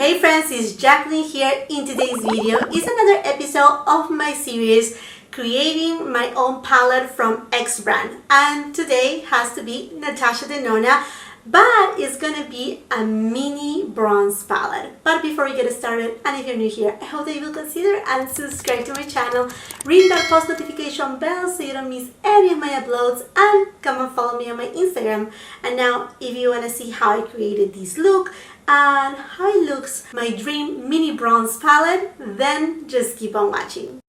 Hey friends, it's Jackeline here. In today's video is another episode of my series creating my own palette from X brand, and today has to be NATASHA DENONA, but it's gonna be a mini bronze palette. But before we get started, and if you're new here, I hope that you will consider and subscribe to my channel, ring that post notification bell so you don't miss any of my uploads, and come and follow me on my Instagram. And now if you want to see how I created this look and how it looks, my dream mini bronze palette, then just keep on watching.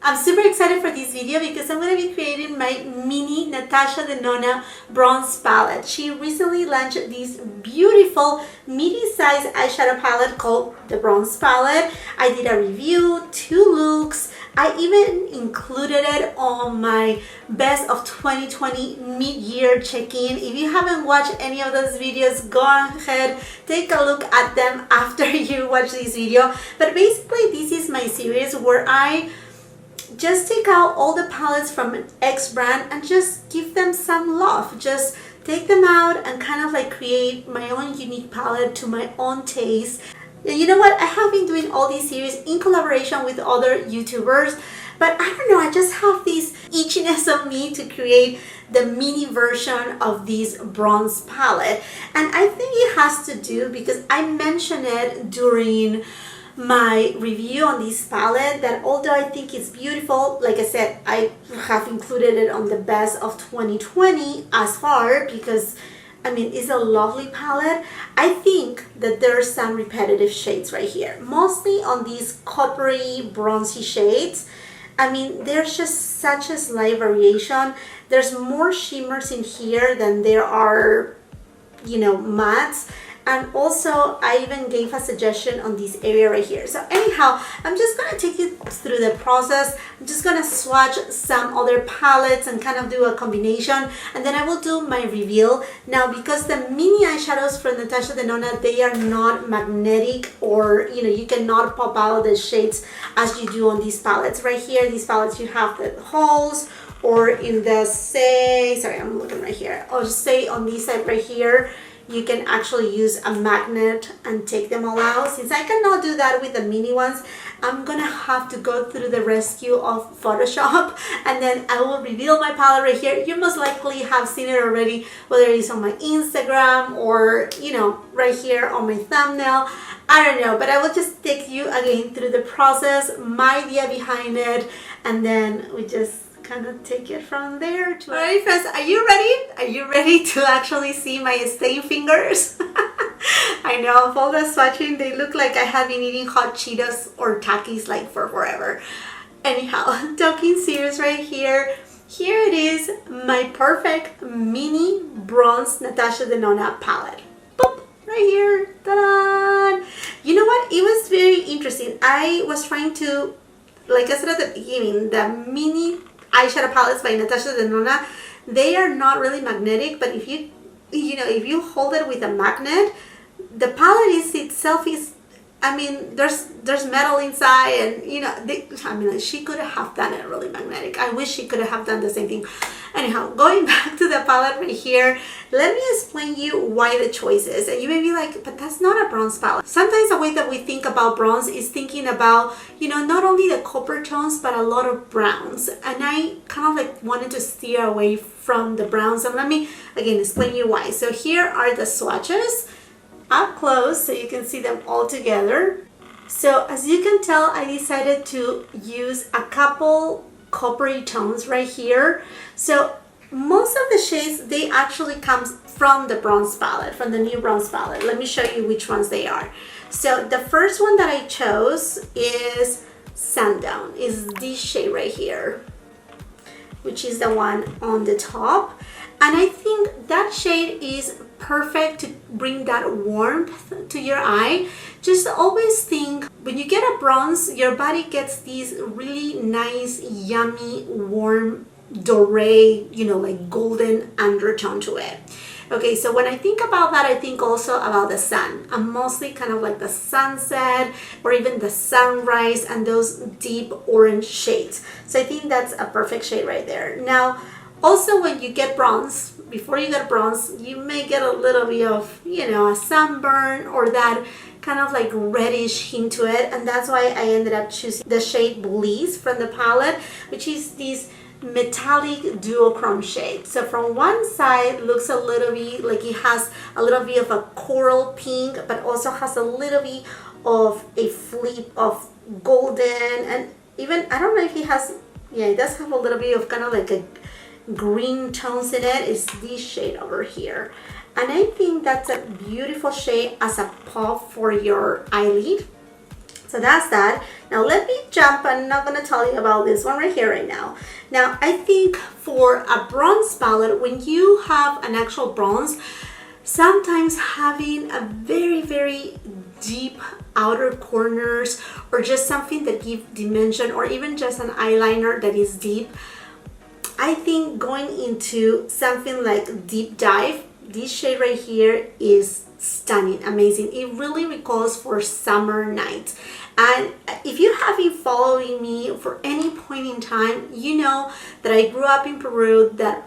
I'm super excited for this video because I'm going to be creating my mini NATASHA DENONA bronze palette. She recently launched this beautiful midi-sized eyeshadow palette called the bronze palette. I did a review, 2 looks. I even included it on my best of 2020 mid-year check-in. If you haven't watched any of those videos, go ahead, take a look at them after you watch this video. But basically this is my series where I just take out all the palettes from an X brand and just give them some love. Just take them out and kind of like create my own unique palette to my own taste. And you know what? I have been doing all these series in collaboration with other YouTubers, but I don't know, I just have this itchiness of me to create the mini version of this bronze palette. And I think it has to do because I mentioned it during my review on this palette that although I think it's beautiful, like I said, I have included it on the best of 2020 as far because I mean it's a lovely palette. I think that there are some repetitive shades right here, mostly on these coppery bronzy shades. I mean there's just such a slight variation. There's more shimmers in here than there are, you know, mattes. And also I even gave a suggestion on this area right here. So anyhow, I'm just going to take you through the process. I'm just going to swatch some other palettes and kind of do a combination, and then I will do my reveal. Now because the mini eyeshadows from NATASHA DENONA, they are not magnetic, or you know, you cannot pop out the shades as you do on these palettes. Right here, these palettes, you have the holes, or in the, say, sorry, I'm looking right here, or say on this side right here, you can actually use a magnet and take them all out. Since I cannot do that with the mini ones, I'm gonna have to go through the rescue of Photoshop, and then I will reveal my palette right here. You most likely have seen it already, whether it's on my Instagram or, you know, right here on my thumbnail. I don't know, but I will just take you again through the process, my idea behind it, and then we just kind of take it from there. All right, friends, are you ready? Are you ready to actually see my stain fingers? I know, for all the swatching, they look like I have been eating hot Cheetos or Takis like for forever. Anyhow, talking serious right here. Here it is, my perfect mini bronze NATASHA DENONA palette. Boop, right here. Ta-da! You know what? It was very interesting. I was trying to, like I said at the beginning, the mini eyeshadow palettes by NATASHA DENONA, they are not really magnetic, but if if you hold it with a magnet, the palette itself is, I mean, there's metal inside, and you know, I mean, she could have done it really magnetic. I wish she could have done the same thing. Anyhow, going back to the palette right here, let me explain you why the choices. And you may be like, but that's not a bronze palette. Sometimes the way that we think about bronze is thinking about, you know, not only the copper tones, but a lot of browns. And I kind of like wanted to steer away from the browns. And let me, again, explain you why. So here are the swatches up close so you can see them all together. So as you can tell, I decided to use a couple coppery tones right here. So most of the shades, they actually come from the bronze palette, from the new bronze palette. Let me show you which ones they are. So the first one that I chose is Sundown, is this shade right here, which is the one on the top. And I think that shade is perfect to bring that warmth to your eye. Just always think, when you get a bronze, your body gets this really nice, yummy, warm, doré, you know, like golden undertone to it. Okay, so when I think about that, I think also about the sun. I'm mostly kind of like the sunset or even the sunrise and those deep orange shades. So I think that's a perfect shade right there. Now, Also, when you get bronze, before you get bronze, you may get a little bit of, you know, a sunburn or that kind of like reddish hint to it, and that's why I ended up choosing the shade Bliss from the palette, which is this metallic duochrome shade. So from one side looks a little bit like it has a little bit of a coral pink, but also has a little bit of a flip of golden, and even, I don't know if it has, yeah, it does have a little bit of kind of like a green tones in it. Is this shade over here, and I think that's a beautiful shade as a pop for your eyelid. So that's that. Now let me jump. I'm not going to tell you about this one right here right now. Now I think for a bronze palette, when you have an actual bronze, sometimes having a very deep outer corners or just something that gives dimension, or even just an eyeliner that is deep, I think going into something like Deep Dive, this shade right here is stunning, amazing. It really recalls for summer nights. And if you have been following me for any point in time, you know that I grew up in Peru. That,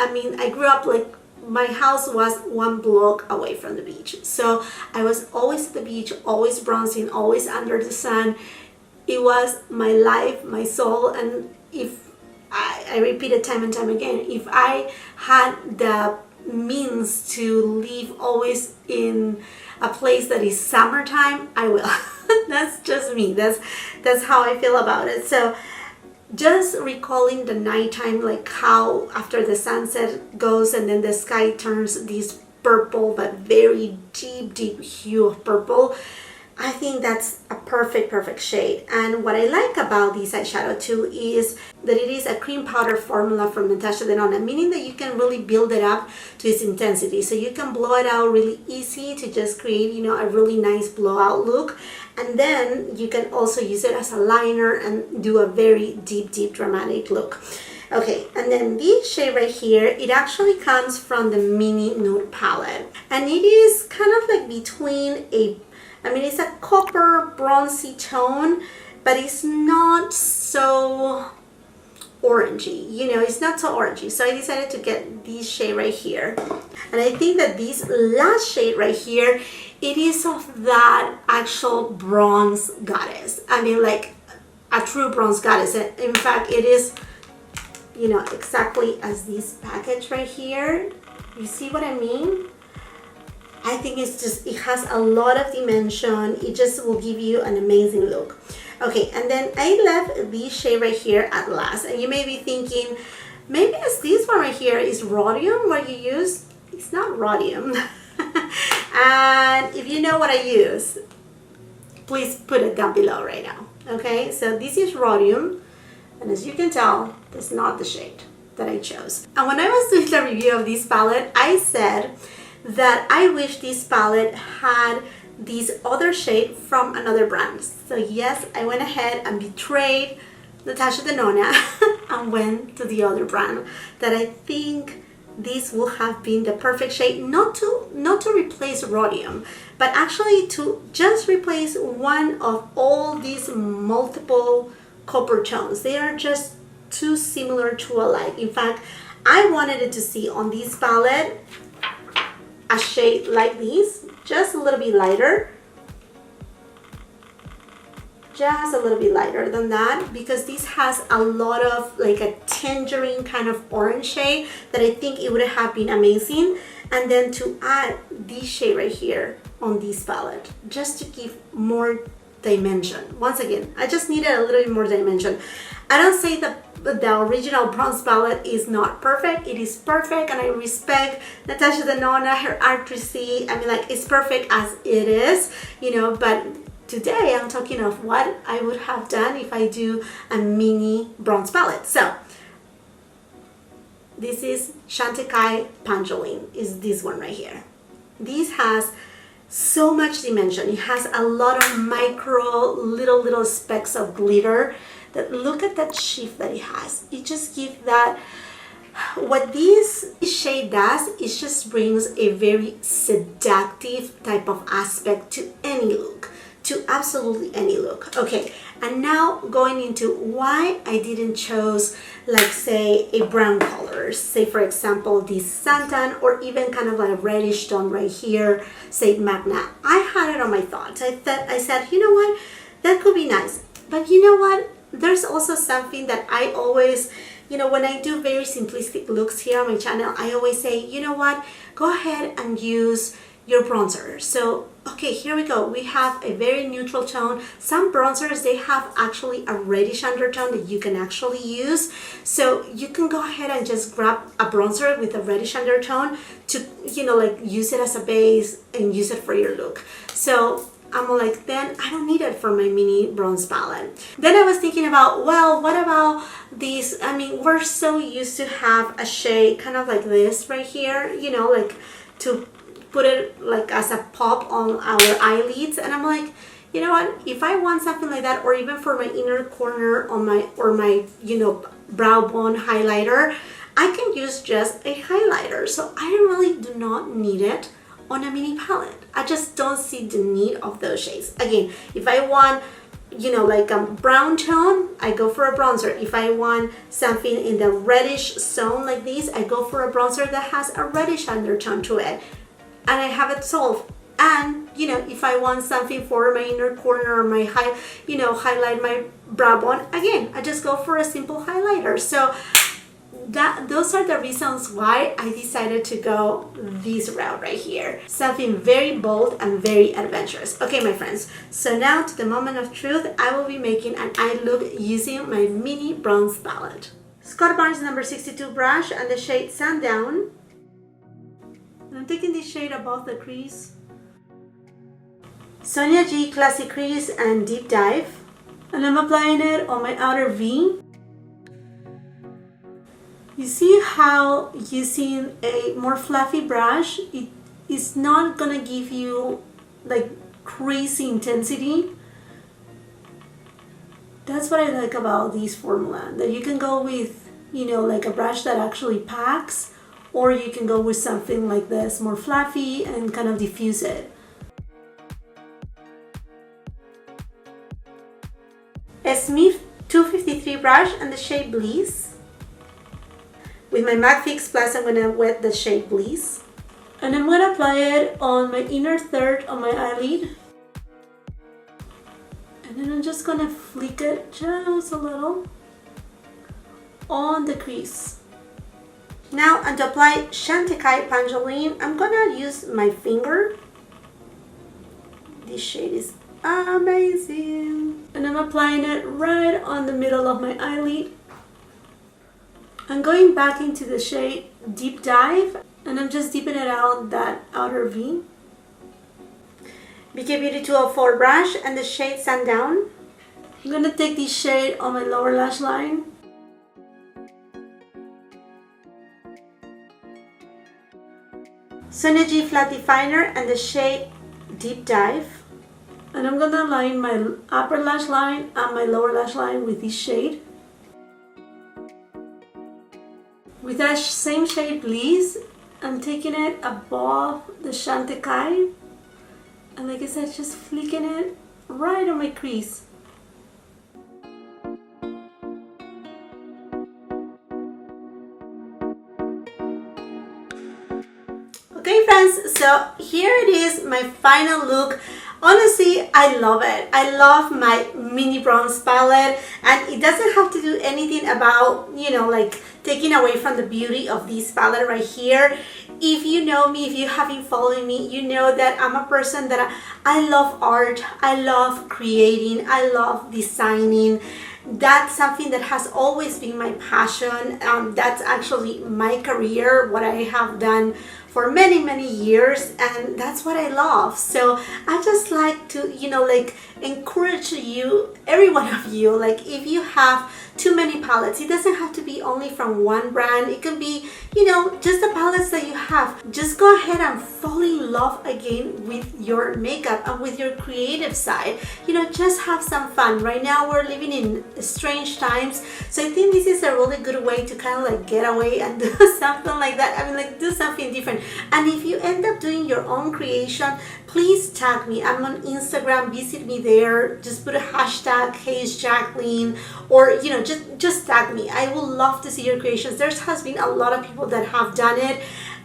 I mean, I grew up like, my house was 1 block away from the beach. So I was always at the beach, always bronzing, always under the sun. It was my life, my soul. And if I repeat it time and time again, if I had the means to live always in a place that is summertime, I will. That's just me. That's how I feel about it. So just recalling the nighttime, like how after the sunset goes and then the sky turns this purple, but very deep hue of purple, I think that's a perfect shade. And what I like about this eyeshadow too is that it is a cream powder formula from NATASHA DENONA, meaning that you can really build it up to its intensity. So you can blow it out really easy to just create, you know, a really nice blowout look. And then you can also use it as a liner and do a very deep dramatic look. Okay, and then this shade right here, it actually comes from the Mini Nude palette. And it is kind of like between I mean, it's a copper bronzy tone, but it's not so orangey, you know, it's not so orangey. So I decided to get this shade right here. And I think that this last shade right here, it is of that actual bronze goddess. I mean, like a true bronze goddess. In fact, it is, you know, exactly as this package right here. You see what I mean? I think it's just, it has a lot of dimension. It just will give you an amazing look. Okay, and then I left this shade right here at last. And you may be thinking, maybe it's this one right here is rhodium, what you use. It's not rhodium. And if you know what I use, please put it down below right now. Okay, so this is rhodium. And as you can tell, that's not the shade that I chose. And when I was doing the review of this palette, I said that I wish this palette had this other shade from another brand. So yes, I went ahead and betrayed NATASHA DENONA and went to the other brand that I think this will have been the perfect shade, not to replace rhodium, but actually to just replace one of all these multiple copper tones. They are just too similar to alike. In fact, I wanted it to see on this palette a shade like this, just a little bit lighter, just a little bit lighter than that, because this has a lot of like a tangerine kind of orange shade that I think it would have been amazing. And then to add this shade right here on this palette, just to give more dimension. Once again, I just needed a little bit more dimension. I don't say that the original bronze palette is not perfect. It is perfect, and I respect NATASHA DENONA, her artistry. I mean, like, it's perfect as it is, you know, but today I'm talking of what I would have done if I do a mini bronze palette. So this is Chantecaille Pangolin, is this one right here. This has so much dimension. It has a lot of micro little specks of glitter. That, look at that shift that it has. It just gives that, what this shade does is just brings a very seductive type of aspect to any look, to absolutely any look. Okay, and now going into why I didn't choose, like, say, a brown color. colors. Say for example, this suntan, or even kind of like a reddish tone right here, say Magna. I had it on my thoughts. I said, you know what, that could be nice. But you know what, there's also something that I always, you know, when I do very simplistic looks here on my channel, I always say, you know what, go ahead and use your bronzer. So okay, here we go. We have a very neutral tone. Some bronzers, they have actually a reddish undertone that you can actually use. So you can go ahead and just grab a bronzer with a reddish undertone to, you know, like use it as a base and use it for your look. So I'm like, then I don't need it for my mini bronze palette. Then I was thinking about, well, what about these? I mean, we're so used to have a shade kind of like this right here, you know, like to put it like as a pop on our eyelids. And I'm like, you know what, if I want something like that, or even for my inner corner on my, or my, you know, brow bone highlighter, I can use just a highlighter. So I really do not need it on a mini palette. I just don't see the need of those shades. Again, if I want, you know, like a brown tone, I go for a bronzer. If I want something in the reddish zone like this, I go for a bronzer that has a reddish undertone to it, and I have it solved. And you know, if I want something for my inner corner or my highlight my brow bone, again, I just go for a simple highlighter. So those are the reasons why I decided to go this route right here. Something very bold and very adventurous. Okay, my friends, so now to the moment of truth. I will be making an eye look using my mini bronze palette. Scott Barnes number 62 brush and the shade Sundown. I'm taking this shade above the crease. Sonia G Classic Crease and Deep Dive. And I'm applying it on my outer V. You see how using a more fluffy brush, it is not gonna give you like crazy intensity. That's what I like about this formula, that you can go with, you know, like a brush that actually packs, or you can go with something like this, more fluffy, and kind of diffuse it. A Smith 253 brush and the shade Bliss. With my MAC Fix Plus, I'm gonna wet the shade Bliss. And I'm gonna apply it on my inner third on my eyelid. And then I'm just gonna flick it just a little on the crease. Now, and to apply Chantecaille Pangolin, I'm gonna use my finger. This shade is amazing. And I'm applying it right on the middle of my eyelid. I'm going back into the shade Deep Dive, and I'm just deepening it out that outer V. BK Beauty 204 brush and the shade Sundown. I'm gonna take this shade on my lower lash line. Sonia G Flat Definer and the shade Deep Dive. And I'm gonna line my upper lash line and my lower lash line with this shade. With that same shade Bliss, I'm taking it above the Chantecaille, and like I said, just flicking it right on my crease. Okay friends, so here it is, my final look. Honestly, I love it. I love my mini bronze palette, and it doesn't have to do anything about, you know, like taking away from the beauty of this palette right here. If you know me, if you have been following me, you know that I'm a person that I love art, I love creating, I love designing. That's something that has always been my passion. That's actually my career, what I have done for many years, and that's what I love. So I just like to, you know, like encourage you, every one of you, like if you have too many palettes, it doesn't have to be only from one brand. It can be, you know, just the palettes that you have. Just go ahead and fall in love again with your makeup and with your creative side. You know, just have some fun. Right now we're living in strange times, so I think this is a really good way to kind of like get away and do something like that. I mean, like do something different. And if you end up doing your own creation, please tag me. I'm on Instagram, visit me there. Just put a hashtag, hey it's Jackeline, or you know, just tag me. I would love to see your creations. There has been a lot of people that have done it,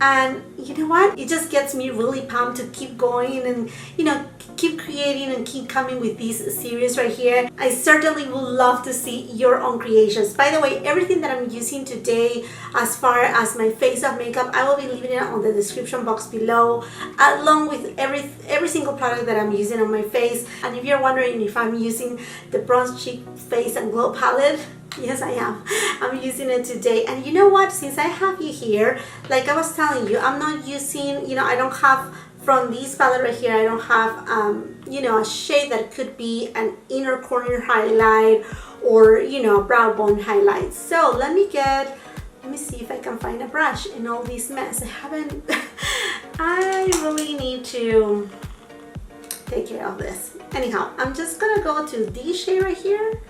and you know what, it just gets me really pumped to keep going and, you know, keep creating and keep coming with this series right here. I certainly would love to see your own creations. By the way, everything that I'm using today as far as my face of makeup, I will be leaving it on the description box below, along with every single product that I'm using on my face. And if you're wondering if I'm using the Bronze Cheek Face and Glow palette, yes, I am. I'm using it today. And you know what? Since I have you here, like I was telling you, I'm not using, you know, I don't have, from this palette right here, I don't have, you know, a shade that could be an inner corner highlight or, you know, brow bone highlight. So let me see if I can find a brush in all this mess. I really need to take care of this. Anyhow, I'm just gonna go to this shade right here.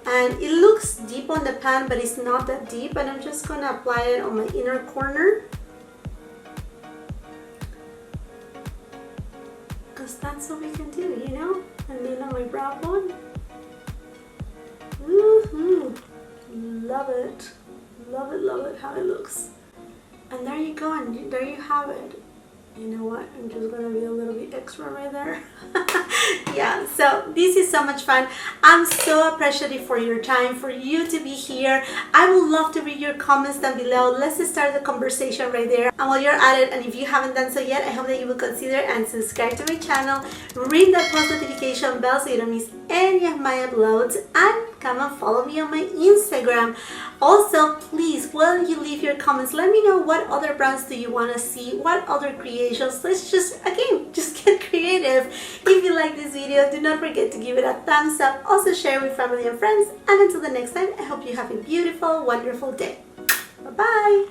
And it looks deep on the pan, but it's not that deep. And I'm just gonna apply it on my inner corner, because that's what we can do, you know? And then on my brow bone. Woohoo! Love it. Love it, love it how it looks. And there you go, and there you have it. You know what, I'm just gonna be a little bit extra right there. Yeah, so this is so much fun. I'm so appreciative for your time, for you to be here. I would love to read your comments down below. Let's start the conversation right there. And while you're at it, and if you haven't done so yet, I hope that you will consider and subscribe to my channel, ring that post notification bell so you don't miss any of my uploads, and come and follow me on my Instagram. Also, please, while you leave your comments, let me know what other brands do you want to see, what other creations. Let's just, again, just get creative. If you like this video, do not forget to give it a thumbs up. Also share with family and friends. And until the next time, I hope you have a beautiful, wonderful day. Bye-bye.